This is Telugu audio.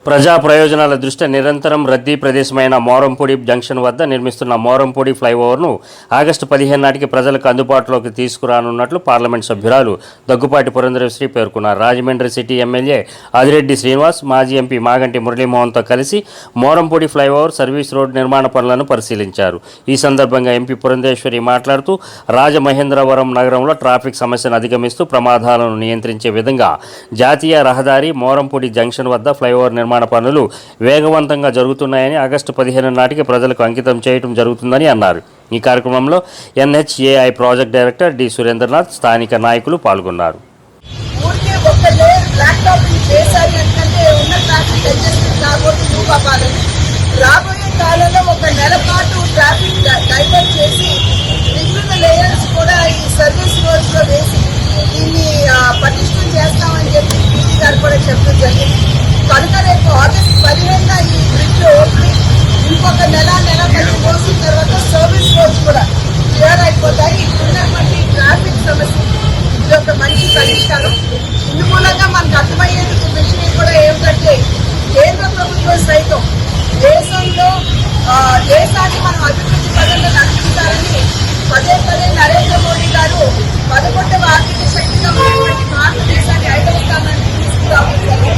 ప్రజా ప్రయోజనాల దృష్ట్యా నిరంతరం రద్దీ ప్రదేశమైన మోరంపూడి జంక్షన్ వద్ద నిర్మిస్తున్న మోరంపూడి ఫ్లైఓవర్ను ఆగస్టు 15 నాటికి ప్రజలకు అందుబాటులోకి తీసుకురానున్నట్లు పార్లమెంట్ సభ్యురాలు దగ్గుపాటి పురంధరేశ్వరి పేర్కొన్నారు. రాజమండ్రి సిటీ ఎమ్మెల్యే ఆదిరెడ్డి శ్రీనివాస్, మాజీ ఎంపీ మాగంటి మురళీమోహన్తో కలిసి మోరంపూడి ఫ్లైఓవర్ సర్వీస్ రోడ్ నిర్మాణ పనులను పరిశీలించారు. ఈ సందర్భంగా ఎంపీ పురంధరేశ్వరి మాట్లాడుతూ రాజమహేంద్రవరం నగరంలో ట్రాఫిక్ సమస్యను అధిగమిస్తూ ప్రమాదాలను నియంత్రించే విధంగా జాతీయ రహదారి మోరంపూడి జంక్షన్ వద్ద ఫ్లైఓవర్ నిర్మాణ పనులు వేగవంతంగా జరుగుతున్నాయని, ఆగస్టు 15 నాటికి ప్రజలకు అంకితం చేయడం జరుగుతుందని అన్నారు. ఈ కార్యక్రమంలో NHAI project director D Surendranath, స్థానిక నాయకులు పాల్గొన్నారు. రాబోయే కాలంలో ఒక నెల పాటు ట్రాఫిక్ డైవర్ట్ చేసి మిగిలిన లేయర్స్ కూడా ఈ సర్వీస్ రోడ్స్ లో వేసి దీన్ని పటిష్టం చేస్తామని చెప్పి పీటీ గారు కూడా చెప్పడం జరిగింది. కనుక రేపు ఆగస్టు 15 ఈ బ్రిడ్జ్ ఓపెనింగ్, ఇంకొక నెల 10 రోజుల తర్వాత సర్వీస్ రోడ్స్ కూడా క్లియర్ అయిపోతాయి. ఇప్పుడున్నటువంటి ట్రాఫిక్ సమస్య ఇది ఒక మంచి పరిష్కారం. ఇందు మూలంగా మనకు అర్థమయ్యేందుకు విషయం కూడా ఏమిటంటే, కేంద్ర ప్రభుత్వం సైతం దేశంలో దేశాన్ని మనం అభివృద్ధి పదంలో నడిపిస్తారని పదే నరేంద్ర మోడీ గారు 11వ ఆర్థిక శక్తిగా ఉన్నటువంటి భారతదేశాన్ని 5వ స్థానానికి తీసుకురావడం